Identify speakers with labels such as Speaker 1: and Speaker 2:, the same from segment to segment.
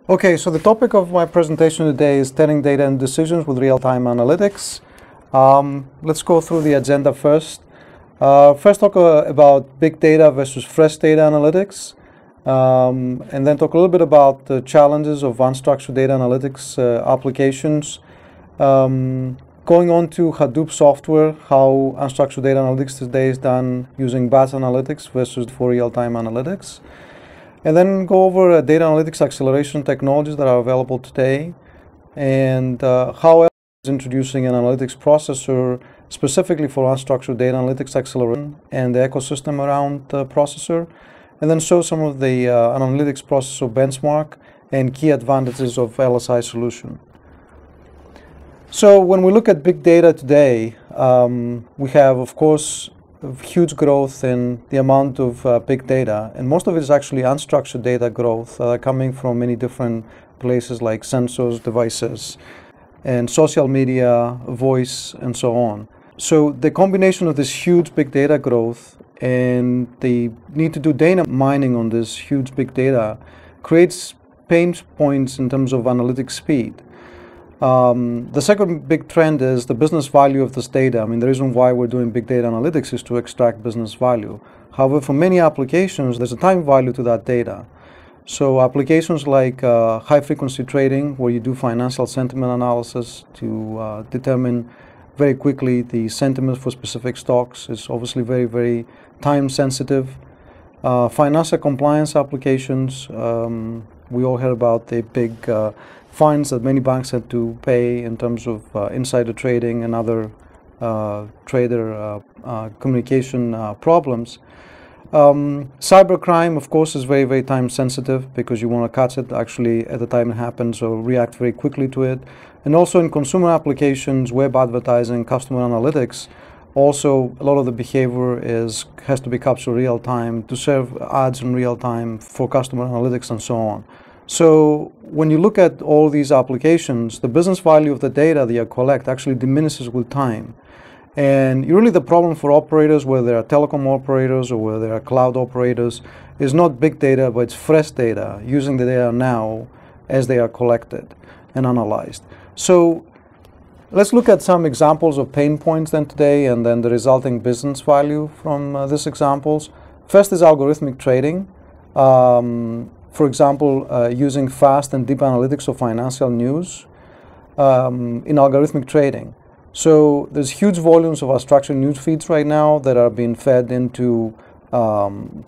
Speaker 1: Okay, so the topic of my presentation today is turning data into decisions with real-time analytics. Let's go through the agenda first. First talk about big data versus fresh data analytics, and then talk a little bit about the challenges of unstructured data analytics applications. Going on to Hadoop software, how unstructured data analytics today is done using batch analytics versus for real-time analytics. And then go over data analytics acceleration technologies that are available today, and how else is introducing an analytics processor specifically for unstructured data analytics acceleration and the ecosystem around the processor, and then show some of the analytics processor benchmark and key advantages of LSI solution. So when we look at big data today, we have, of course, huge growth in the amount of big data, and most of it is actually unstructured data growth coming from many different places like sensors, devices, and social media, voice, and so on. So the combination of this huge big data growth and the need to do data mining on this huge big data creates pain points in terms of analytic speed. The second big trend is the business value of this data. I mean, the reason why we're doing big data analytics is to extract business value. However, for many applications, there's a time value to that data. So applications like high-frequency trading, where you do financial sentiment analysis to determine very quickly the sentiment for specific stocks, is obviously very, very time-sensitive. Financial compliance applications, we all heard about the big fines that many banks had to pay in terms of insider trading and other trader communication problems. Cybercrime, of course, is very, very time sensitive because you want to catch it actually at the time it happens or react very quickly to it. And also in consumer applications, web advertising, customer analytics, also a lot of the behavior has to be captured real time to serve ads in real time for customer analytics and so on. So when you look at all these applications, the business value of the data that you collect actually diminishes with time. And really the problem for operators, whether they are telecom operators or whether they are cloud operators, is not big data, but it's fresh data, using the data now as they are collected and analyzed. So let's look at some examples of pain points then today, and then the resulting business value from these examples. First is algorithmic trading. For example, using fast and deep analytics of financial news in algorithmic trading. So there's huge volumes of our structured news feeds right now that are being fed into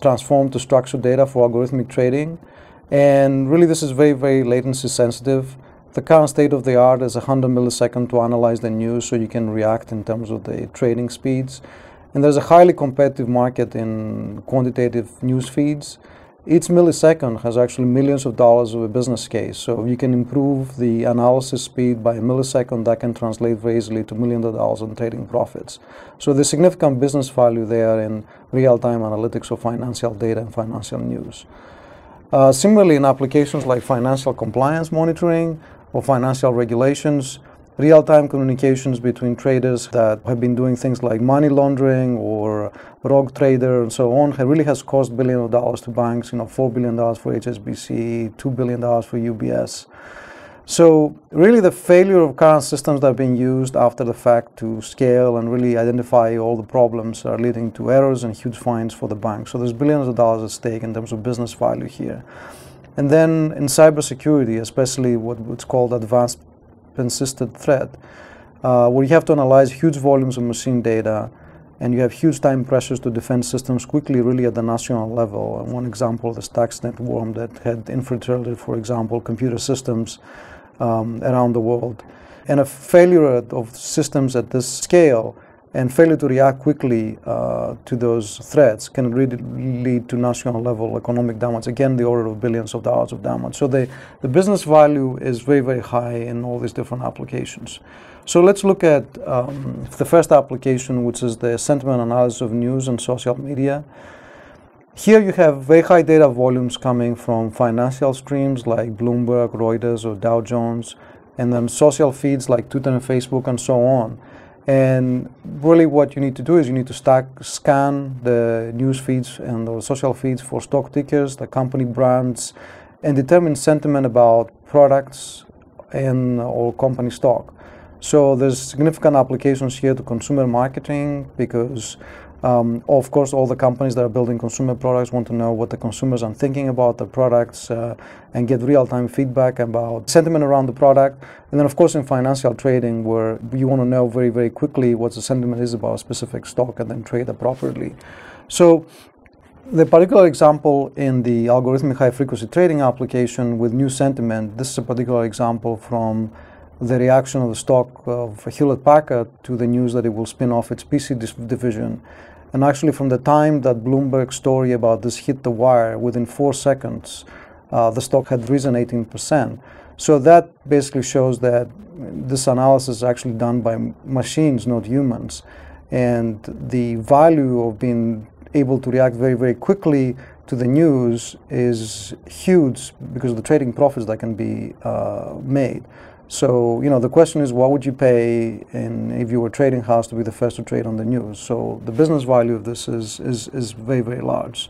Speaker 1: transformed to structured data for algorithmic trading. And really this is very, very latency sensitive. The current state of the art is 100 milliseconds to analyze the news so you can react in terms of the trading speeds. And there's a highly competitive market in quantitative news feeds. Each millisecond has actually millions of dollars of a business case. So if you can improve the analysis speed by a millisecond, that can translate very easily to millions of dollars in trading profits. So there's significant business value there in real-time analytics of financial data and financial news. Similarly, in applications like financial compliance monitoring or financial regulations, real-time communications between traders that have been doing things like money laundering or rogue trader and so on really has cost billions of dollars to banks, $4 billion for HSBC, $2 billion for UBS. So really the failure of current systems that are being used after the fact to scale and really identify all the problems are leading to errors and huge fines for the banks. So there's billions of dollars at stake in terms of business value here. And then in cybersecurity, especially what's called advanced persistent threat, where you have to analyze huge volumes of machine data and you have huge time pressures to defend systems quickly, really at the national level. And one example, the Stuxnet worm that had infiltrated, for example, computer systems around the world. And a failure of systems at this scale and failure to react quickly to those threats can really lead to national level economic damage, again the order of billions of dollars of damage. So the business value is very, very high in all these different applications. So let's look at the first application, which is the sentiment analysis of news and social media. Here you have very high data volumes coming from financial streams like Bloomberg, Reuters, or Dow Jones, and then social feeds like Twitter and Facebook and so on. And really what you need to do is you need to scan the news feeds and the social feeds for stock tickers, the company brands, and determine sentiment about products and or company stock. So there's significant applications here to consumer marketing because of course, all the companies that are building consumer products want to know what the consumers are thinking about the products and get real-time feedback about sentiment around the product. And then, of course, in financial trading, where you want to know very, very quickly what the sentiment is about a specific stock and then trade appropriately. So the particular example in the algorithmic high-frequency trading application with new sentiment, this is a particular example from the reaction of the stock of Hewlett-Packard to the news that it will spin off its PC division. And actually, from the time that Bloomberg's story about this hit the wire, within 4 seconds, the stock had risen 18%. So that basically shows that this analysis is actually done by machines, not humans. And the value of being able to react very, very quickly to the news is huge because of the trading profits that can be made. So, the question is, what would you pay if you were a trading house to be the first to trade on the news? So the business value of this is very, very large.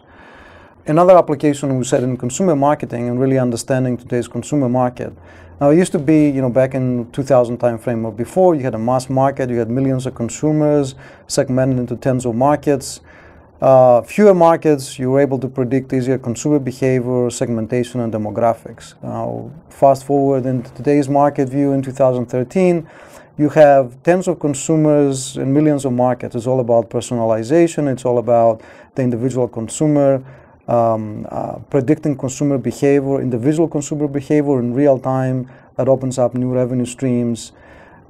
Speaker 1: Another application we said in consumer marketing and really understanding today's consumer market. Now, it used to be, back in 2000 timeframe or before, you had a mass market, you had millions of consumers segmented into tens of markets. Fewer markets, you were able to predict easier consumer behavior, segmentation, and demographics. Now, fast forward into today's market view in 2013, you have tens of consumers and millions of markets. It's all about personalization. It's all about the individual consumer, predicting consumer behavior, individual consumer behavior in real time. That opens up new revenue streams.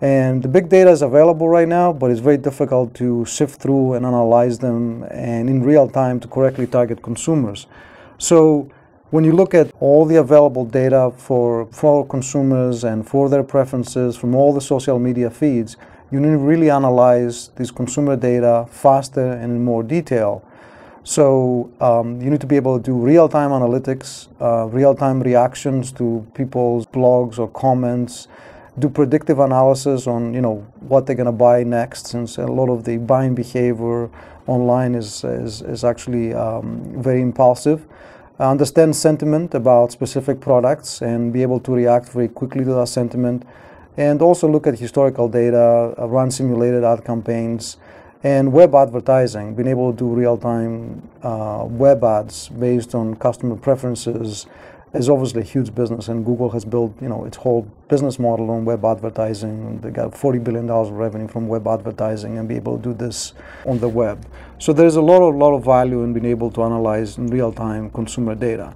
Speaker 1: And the big data is available right now, but it's very difficult to sift through and analyze them and in real time to correctly target consumers. So when you look at all the available data for consumers and for their preferences from all the social media feeds, you need to really analyze this consumer data faster and in more detail. So you need to be able to do real-time analytics, real-time reactions to people's blogs or comments, do predictive analysis on what they're going to buy next, since a lot of the buying behavior online is actually very impulsive. Understand sentiment about specific products and be able to react very quickly to that sentiment, and also look at historical data, run simulated ad campaigns, and web advertising, being able to do real-time web ads based on customer preferences is obviously a huge business, and Google has built, its whole business model on web advertising. They got $40 billion of revenue from web advertising and be able to do this on the web. So there's a lot of value in being able to analyze in real-time consumer data.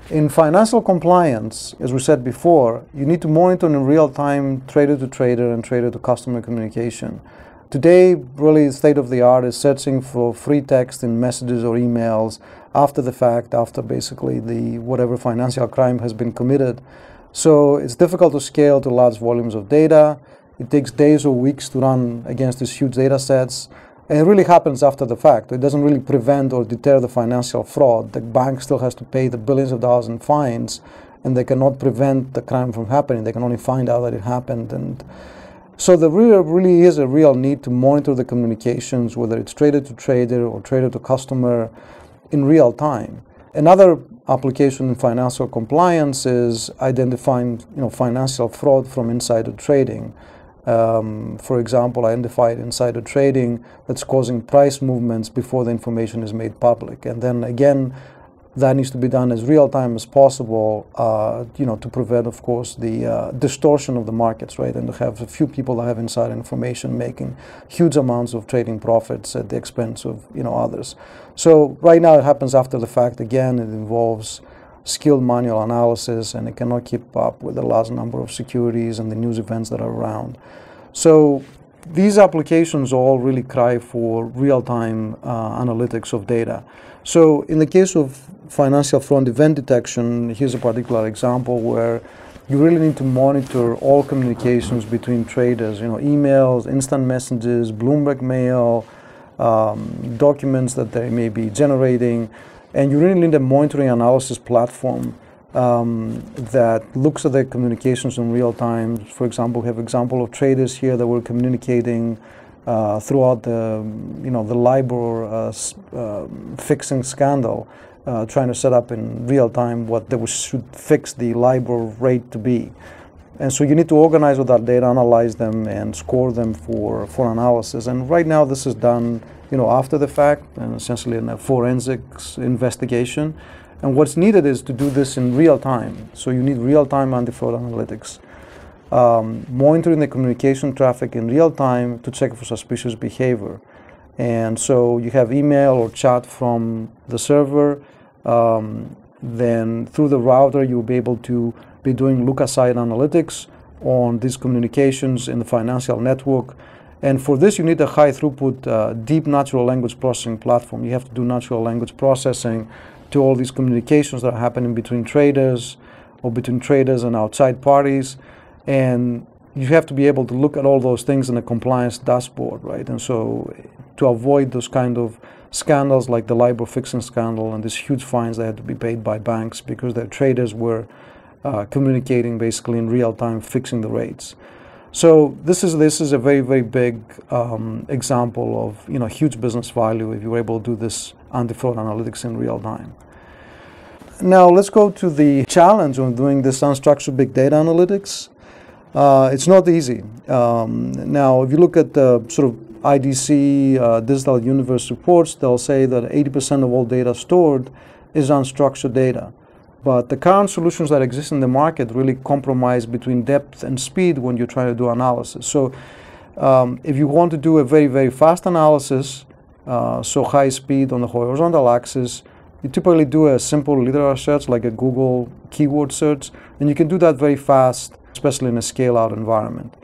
Speaker 1: In financial compliance, as we said before, you need to monitor in real time trader to trader and trader to customer communication. Today, really, state of the art is searching for free text in messages or emails after the fact, after basically whatever financial crime has been committed. So it's difficult to scale to large volumes of data. It takes days or weeks to run against these huge data sets. And it really happens after the fact. It doesn't really prevent or deter the financial fraud. The bank still has to pay the billions of dollars in fines, and they cannot prevent the crime from happening. They can only find out that it happened. And so there really is a real need to monitor the communications, whether it's trader to trader or trader to customer, in real time. Another application in financial compliance is identifying financial fraud from insider trading. For example, identified insider trading that's causing price movements before the information is made public. And then again, that needs to be done as real time as possible, to prevent, of course, the distortion of the markets, right? And to have a few people that have insider information making huge amounts of trading profits at the expense of others. So right now it happens after the fact. Again, it involves skilled manual analysis, and it cannot keep up with the large number of securities and the news events that are around. So these applications all really cry for real-time analytics of data. So in the case of financial fraud event detection, here's a particular example where you really need to monitor all communications between traders, emails, instant messages, Bloomberg mail, documents that they may be generating. And you really need a monitoring analysis platform that looks at the communications in real time. For example, we have example of traders here that were communicating throughout the LIBOR fixing scandal. trying to set up in real time what they should fix the LIBOR rate to be. And so you need to organize all that data, analyze them, and score them for analysis. And right now this is done, after the fact, and essentially in a forensics investigation. And what's needed is to do this in real time. So you need real-time anti-fraud analytics. Monitoring the communication traffic in real time to check for suspicious behavior. And so you have email or chat from the server, then through the router you'll be able to be doing look-aside analytics on these communications in the financial network. And for this you need a high throughput, deep natural language processing platform. You have to do natural language processing to all these communications that are happening between traders or between traders and outside parties. And you have to be able to look at all those things in a compliance dashboard, right? And so to avoid those kind of scandals like the LIBOR fixing scandal and these huge fines that had to be paid by banks because their traders were communicating basically in real time, fixing the rates. So this is a very, very big example of huge business value if you're able to do this anti-fraud analytics in real time. Now let's go to the challenge of doing this unstructured big data analytics. It's not easy. Now, if you look at the sort of IDC Digital Universe reports, they'll say that 80% of all data stored is unstructured data. But the current solutions that exist in the market really compromise between depth and speed when you try to do analysis. So if you want to do a very, very fast analysis, so high speed on the horizontal axis, you typically do a simple literal search like a Google keyword search, and you can do that very fast, especially in a scale-out environment.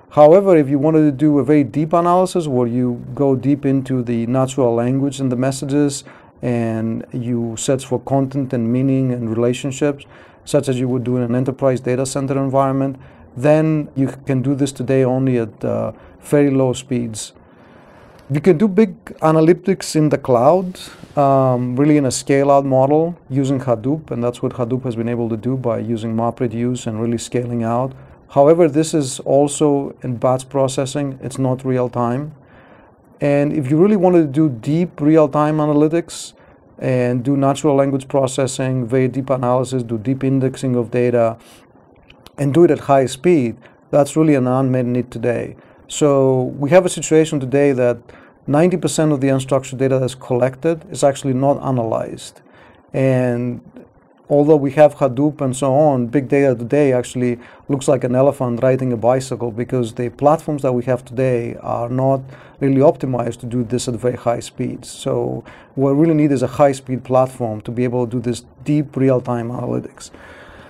Speaker 1: However, if you wanted to do a very deep analysis where you go deep into the natural language and the messages and you search for content and meaning and relationships, such as you would do in an enterprise data center environment, then you can do this today only at very low speeds. You can do big analytics in the cloud, really in a scale-out model using Hadoop, and that's what Hadoop has been able to do by using MapReduce and really scaling out. However, this is also in batch processing. It's not real-time. And if you really wanted to do deep real-time analytics and do natural language processing, very deep analysis, do deep indexing of data, and do it at high speed, that's really an unmet need today. So we have a situation today that 90% of the unstructured data that's collected is actually not analyzed. And although we have Hadoop and so on, big data today actually looks like an elephant riding a bicycle because the platforms that we have today are not really optimized to do this at very high speeds. So what we really need is a high-speed platform to be able to do this deep real-time analytics.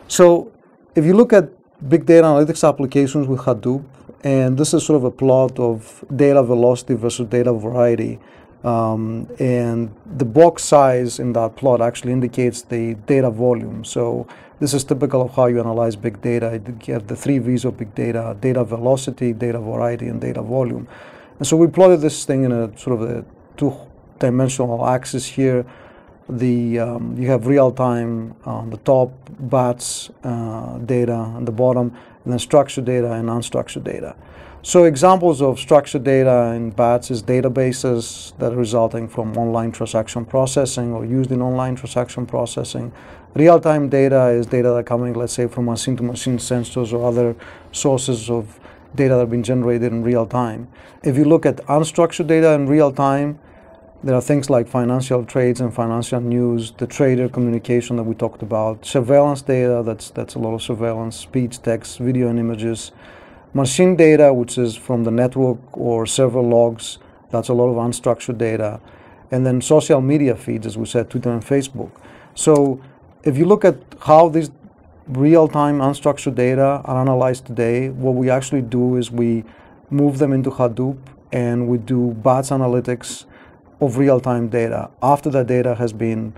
Speaker 1: So if you look at big data analytics applications with Hadoop, and this is sort of a plot of data velocity versus data variety. And the box size in that plot actually indicates the data volume. So this is typical of how you analyze big data. You have the 3 V's of big data: data velocity, data variety, and data volume. And so we plotted this thing in a sort of a 2-dimensional axis here. You have real time on the top, batch data on the bottom, and then structured data and unstructured data. So examples of structured data in batch is databases that are resulting from online transaction processing or used in online transaction processing. Real-time data is data that are coming, let's say, from machine-to-machine sensors or other sources of data that have been generated in real time. If you look at unstructured data in real time, there are things like financial trades and financial news, the trader communication that we talked about, surveillance data, that's a lot of surveillance, speech, text, video, and images. Machine data, which is from the network or server logs, that's a lot of unstructured data. And then social media feeds, as we said, Twitter and Facebook. So if you look at how these real-time unstructured data are analyzed today, what we actually do is we move them into Hadoop and we do batch analytics of real-time data. After that data has been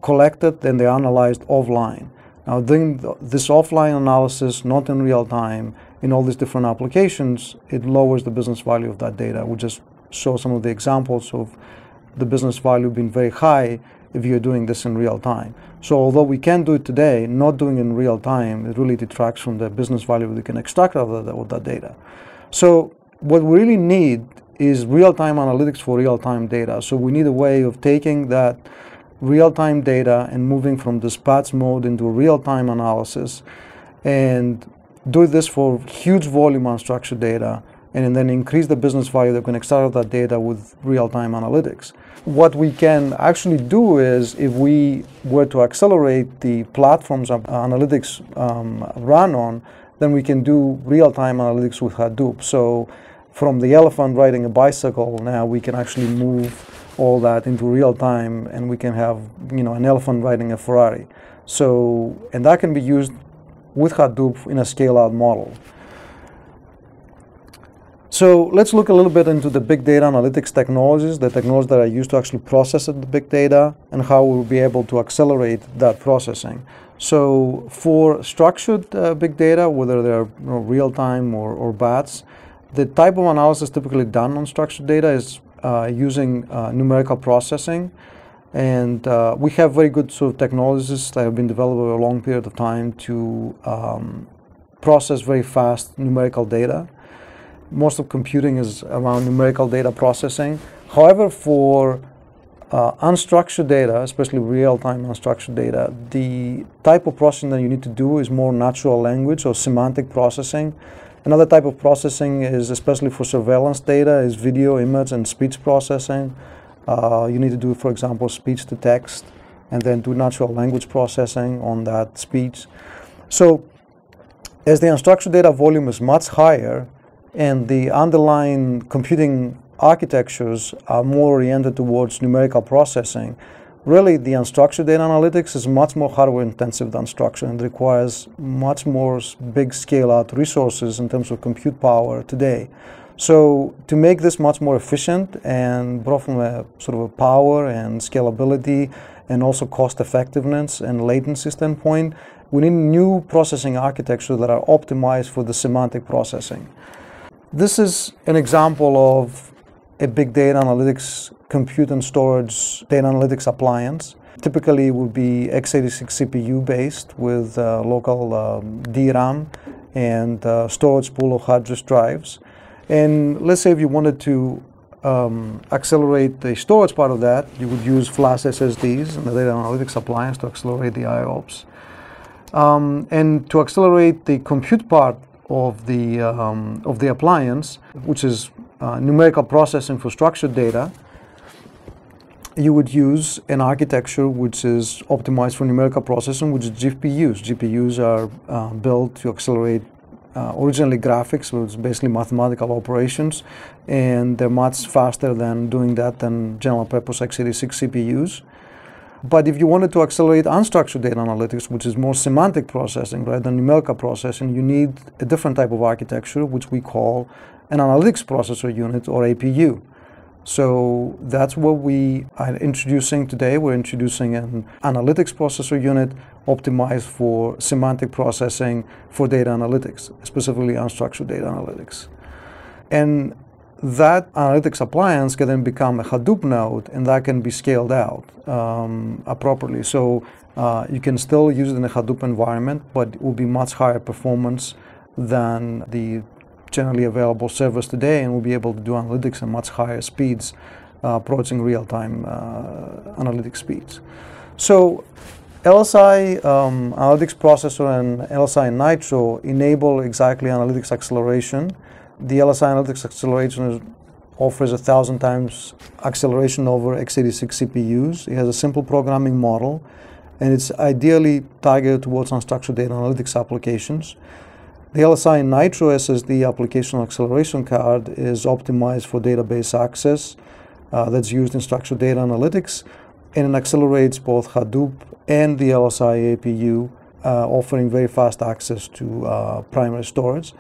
Speaker 1: collected, then they're analyzed offline. Now, doing this offline analysis, not in real time, in all these different applications, it lowers the business value of that data. We just show some of the examples of the business value being very high if you're doing this in real time. So although we can do it today, not doing it in real time, it really detracts from the business value we can extract out of that data. So what we really need is real-time analytics for real-time data. So we need a way of taking that real-time data and moving from dispatch mode into real-time analysis, and do this for huge volume unstructured data, and then increase the business value that can extract that data with real-time analytics. What we can actually do is, if we were to accelerate the platforms analytics run on, then we can do real-time analytics with Hadoop. So from the elephant riding a bicycle, now we can actually move all that into real time, and we can have, an elephant riding a Ferrari. So, and that can be used with Hadoop in a scale-out model. So let's look a little bit into the big data analytics technologies, the technologies that are used to actually process the big data, and how we'll be able to accelerate that processing. So for structured big data, whether they're real-time or BATs, the type of analysis typically done on structured data is using numerical processing, and we have very good sort of technologies that have been developed over a long period of time to process very fast numerical data. Most of computing is around numerical data processing. However, for unstructured data, especially real-time unstructured data, the type of processing that you need to do is more natural language or semantic processing. Another type of processing is, especially for surveillance data, is video, image, and speech processing. You need to do, for example, speech to text, and then do natural language processing on that speech. So as the unstructured data volume is much higher, and the underlying computing architectures are more oriented towards numerical processing, really the unstructured data analytics is much more hardware intensive than structured, and requires much more big scale out resources in terms of compute power today. So to make this much more efficient, and both from a sort of a power and scalability and also cost effectiveness and latency standpoint, we need new processing architectures that are optimized for the semantic processing. This is an example of a big data analytics compute and storage data analytics appliance. Typically it would be x86 CPU based with local DRAM and storage pool of hard disk drives. And let's say if you wanted to accelerate the storage part of that, you would use flash SSDs and the data analytics appliance to accelerate the IOPS. And to accelerate the compute part of the appliance, which is numerical processing for structured data, you would use an architecture which is optimized for numerical processing, which is GPUs. GPUs are built to accelerate originally graphics, so it's basically mathematical operations, and they're much faster than doing that than general purpose x86 CPUs. But if you wanted to accelerate unstructured data analytics, which is more semantic processing rather than numerical processing, you need a different type of architecture, which we call an analytics processor unit, or APU. So that's what we are introducing today. We're introducing an analytics processor unit optimized for semantic processing for data analytics, specifically unstructured data analytics. And that analytics appliance can then become a Hadoop node, and that can be scaled out appropriately. So you can still use it in a Hadoop environment, but it will be much higher performance than the generally available servers today, and we'll be able to do analytics at much higher speeds, approaching real-time analytics speeds. So LSI analytics processor and LSI Nitro enable exactly analytics acceleration. The LSI analytics acceleration offers 1,000 times acceleration over x86 CPUs. It has a simple programming model, and it's ideally targeted towards unstructured data analytics applications. The LSI Nitro SSD application acceleration card is optimized for database access that's used in structured data analytics, and it accelerates both Hadoop and the LSI APU, offering very fast access to primary storage,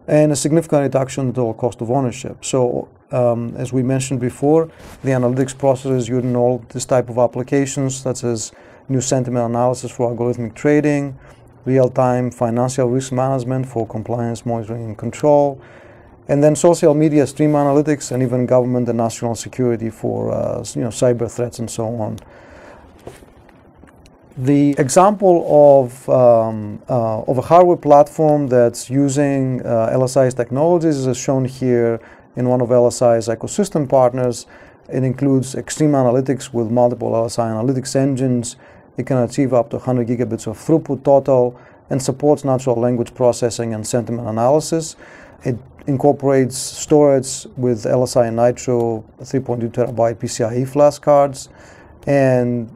Speaker 1: and a significant reduction in the total cost of ownership. So as we mentioned before, the analytics processor is used in all this type of applications, such as new sentiment analysis for algorithmic trading, real-time financial risk management for compliance monitoring and control, and then social media stream analytics, and even government and national security for cyber threats and so on. The example of a hardware platform that's using LSI's technologies is shown here in one of LSI's ecosystem partners. It includes extreme analytics with multiple LSI analytics engines. It can achieve up to 100 gigabits of throughput total and supports natural language processing and sentiment analysis. It incorporates storage with LSI Nitro 3.2 terabyte PCIe flash cards, and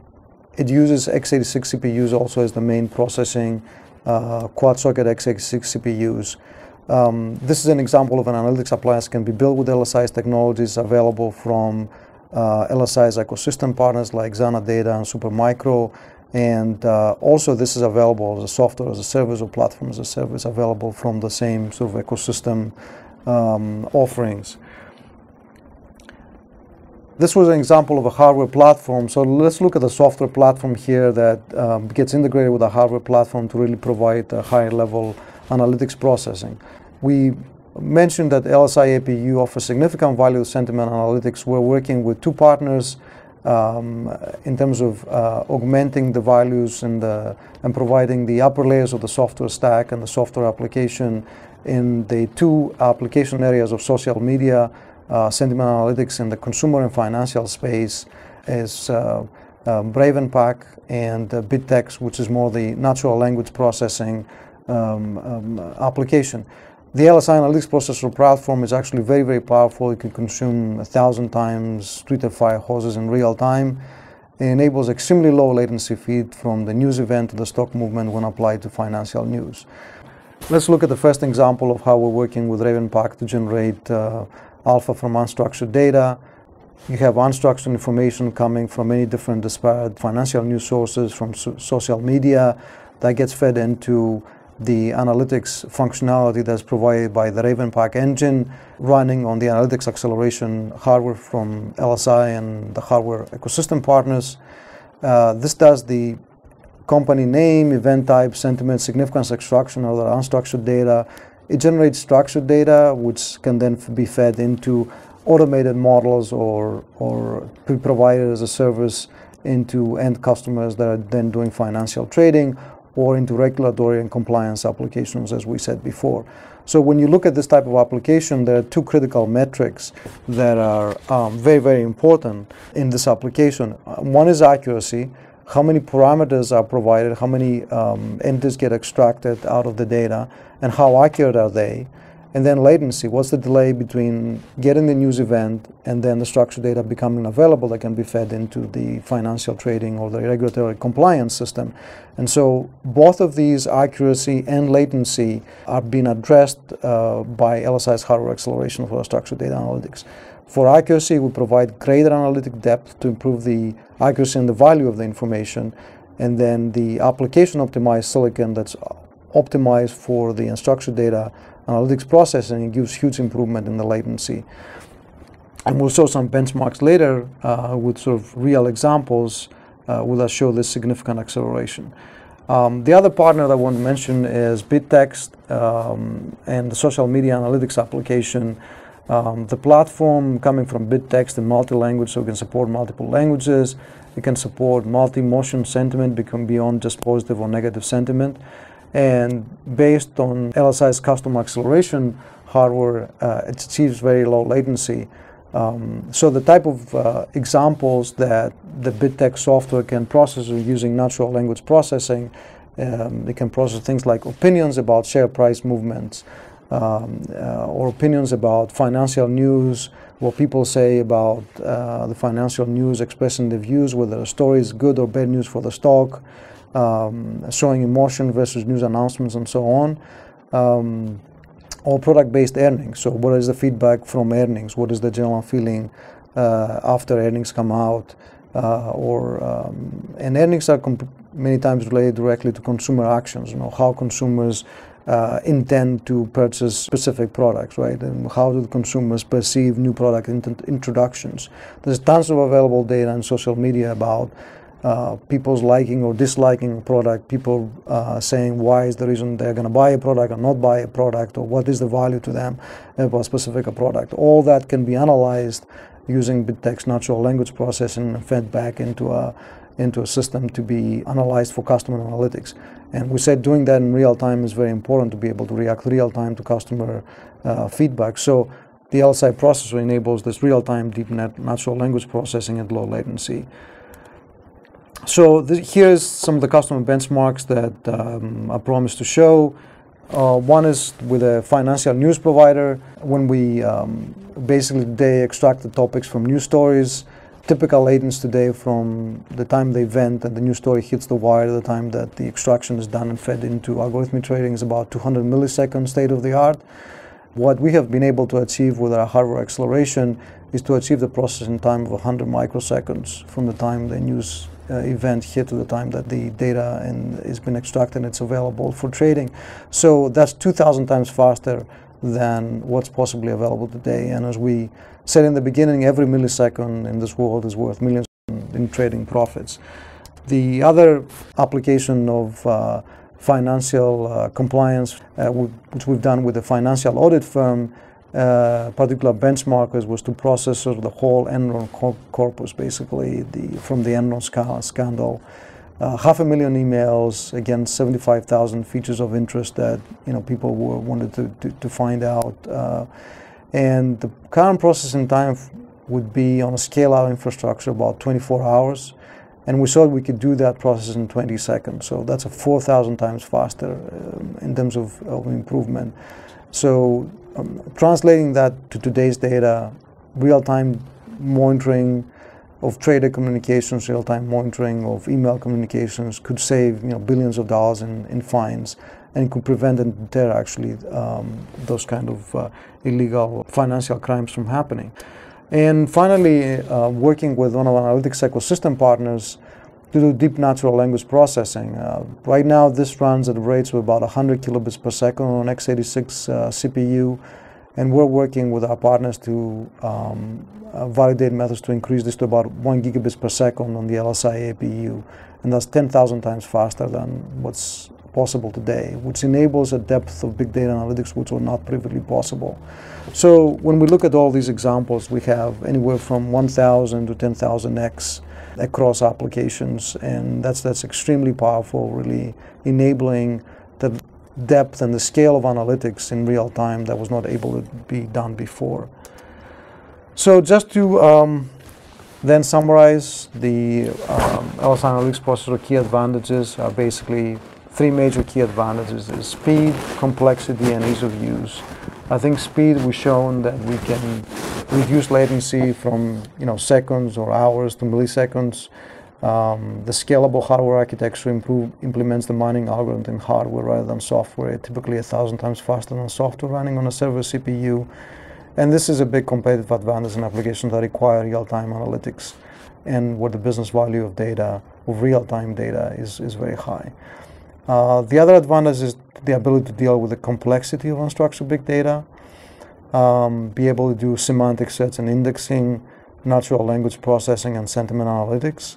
Speaker 1: it uses x86 CPUs also as the main processing, quad-socket x86 CPUs. This is an example of an analytics appliance that can be built with LSI's technologies available from LSI's ecosystem partners like Xanadata and Supermicro. And also this is available as a software as a service or platform as a service available from the same sort of ecosystem offerings. This was an example of a hardware platform. So let's look at the software platform here that gets integrated with a hardware platform to really provide a higher level analytics processing. We mentioned that LSI APU offers significant value to sentiment analytics. We're working with two partners in terms of augmenting the values and providing the upper layers of the software stack and the software application in the two application areas of social media, sentiment analytics in the consumer and financial space is Ravenpack and BitTeX, which is more the natural language processing application. The LSI Analytics Processor platform is actually very, very powerful. It can consume 1,000 times Twitter fire hoses in real time. It enables extremely low latency feed from the news event to the stock movement when applied to financial news. Let's look at the first example of how we're working with Ravenpack to generate alpha from unstructured data. You have unstructured information coming from many different disparate financial news sources from social media that gets fed into the analytics functionality that's provided by the Ravenpack engine running on the analytics acceleration hardware from LSI and the hardware ecosystem partners. This does the company name, event type, sentiment, significance extraction of the unstructured data. It generates structured data, which can then be fed into automated models or provided as a service into end customers that are then doing financial trading or into regulatory and compliance applications, as we said before. So when you look at this type of application, there are two critical metrics that are very, very important in this application. One is accuracy. How many parameters are provided, how many entities get extracted out of the data, and how accurate are they? And then latency, what's the delay between getting the news event and then the structured data becoming available that can be fed into the financial trading or the regulatory compliance system. And so both of these, accuracy and latency, are being addressed by LSI's hardware acceleration for structured data analytics. For accuracy, we provide greater analytic depth to improve the accuracy and the value of the information, and then the application optimized silicon that's optimized for the unstructured data analytics processing. It gives huge improvement in the latency. And we'll show some benchmarks later with sort of real examples will show this significant acceleration. The other partner that I want to mention is BitTeX and the social media analytics application. The platform coming from BitTeX, the multi-language, so it can support multiple languages. It can support multi-motion sentiment, become beyond just positive or negative sentiment. And based on LSI's custom acceleration hardware, it achieves very low latency. So the type of examples that the BitTeX software can process using natural language processing, it can process things like opinions about share price movements, or opinions about financial news, what people say about the financial news, expressing their views, whether the story is good or bad news for the stock, showing emotion versus news announcements and so on, or product-based earnings. So what is the feedback from earnings? What is the general feeling after earnings come out? And earnings are many times related directly to consumer actions, how consumers intend to purchase specific products, right? And how do the consumers perceive new product introductions? There's tons of available data on social media about people's liking or disliking a product, people saying why is the reason they're going to buy a product or not buy a product, or what is the value to them about a specific product. All that can be analyzed using BitTeX natural language processing and fed back into a system to be analyzed for customer analytics. And we said doing that in real time is very important to be able to react real time to customer feedback. So the LSI processor enables this real-time deep natural language processing at low latency. So here's some of the customer benchmarks that I promised to show. One is with a financial news provider. When we basically they extract the topics from news stories, typical latency today from the time the event and the news story hits the wire to the time that the extraction is done and fed into algorithmic trading is about 200 milliseconds state of the art. What we have been able to achieve with our hardware acceleration is to achieve the processing time of 100 microseconds from the time the news event hit to the time that the data has been extracted and it's available for trading. So that's 2,000 times faster than what's possibly available today. And as we said in the beginning, every millisecond in this world is worth millions in trading profits. The other application of financial compliance, which we've done with a financial audit firm, particular benchmark was to process sort of the whole Enron corpus, basically from the Enron scandal. 500,000 emails, again 75,000 features of interest that people wanted to find out, and the current processing time would be on a scale-out infrastructure about 24 hours, and we saw we could do that process in 20 seconds. So that's a 4,000 times faster in terms of improvement. So translating that to today's data, real-time monitoring of trader communications, real-time monitoring of email communications could save billions of dollars in fines, and could prevent and deter actually those kind of illegal financial crimes from happening. And finally, working with one of our analytics ecosystem partners to do deep natural language processing. Right now, this runs at rates of about 100 kilobits per second on an x86 CPU, and we're working with our partners to validate methods to increase this to about 1 gigabits per second on the LSI APU, and that's 10,000 times faster than what's possible today, which enables a depth of big data analytics which were not previously possible. So when we look at all these examples, we have anywhere from 1,000 to 10,000x across applications, and that's extremely powerful, really enabling the depth and the scale of analytics in real time that was not able to be done before. So just to then summarize, the LSI Analytics Processor key advantages are basically three major key advantages: is speed, complexity, and ease of use. I think speed, we've shown that we can reduce latency from seconds or hours to milliseconds. The scalable hardware architecture implements the mining algorithm in hardware rather than software, typically 1,000 times faster than software running on a server CPU. And this is a big competitive advantage in applications that require real-time analytics and where the business value of data, of real-time data, is very high. The other advantage is the ability to deal with the complexity of unstructured big data, be able to do semantic sets and indexing, natural language processing, and sentiment analytics.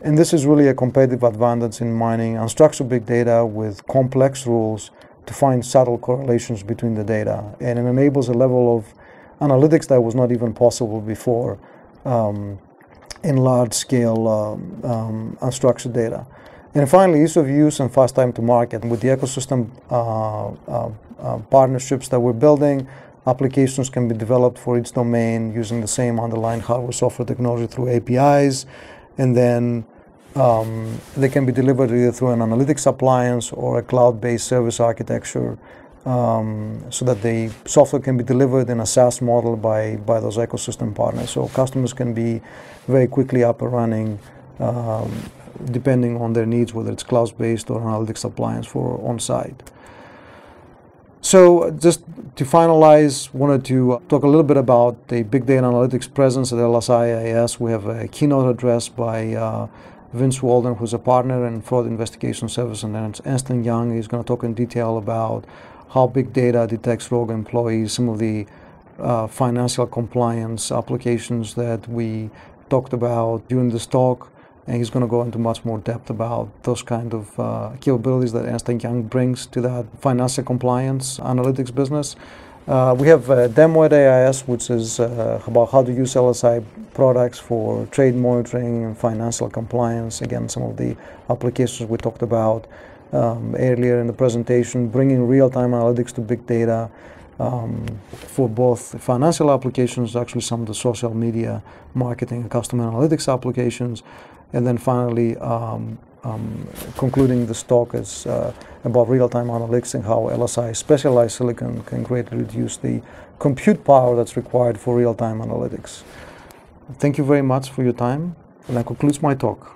Speaker 1: And this is really a competitive advantage in mining unstructured big data with complex rules to find subtle correlations between the data. And it enables a level of analytics that was not even possible before in large-scale unstructured data. And finally, ease of use and fast time to market. With the ecosystem partnerships that we're building, applications can be developed for each domain using the same underlying hardware software technology through APIs, and then they can be delivered either through an analytics appliance or a cloud-based service architecture, so that the software can be delivered in a SaaS model by those ecosystem partners. So customers can be very quickly up and running depending on their needs, whether it's cloud-based or analytics appliance for on-site. So just to finalize, wanted to talk a little bit about the big data analytics presence at LSI. We have a keynote address by Vince Walden, who's a partner in fraud investigation service, and then Ernst & Young. He's going to talk in detail about how big data detects rogue employees, some of the financial compliance applications that we talked about during this talk. And he's going to go into much more depth about those kind of capabilities that Ernst & Young brings to that financial compliance analytics business. We have a demo at AIS, which is about how to use LSI products for trade monitoring and financial compliance. Again, some of the applications we talked about earlier in the presentation, bringing real-time analytics to big data, for both financial applications, actually some of the social media marketing and customer analytics applications, and then finally concluding this talk is about real-time analytics and how LSI specialized silicon can greatly reduce the compute power that's required for real-time analytics. Thank you very much for your time, and that concludes my talk.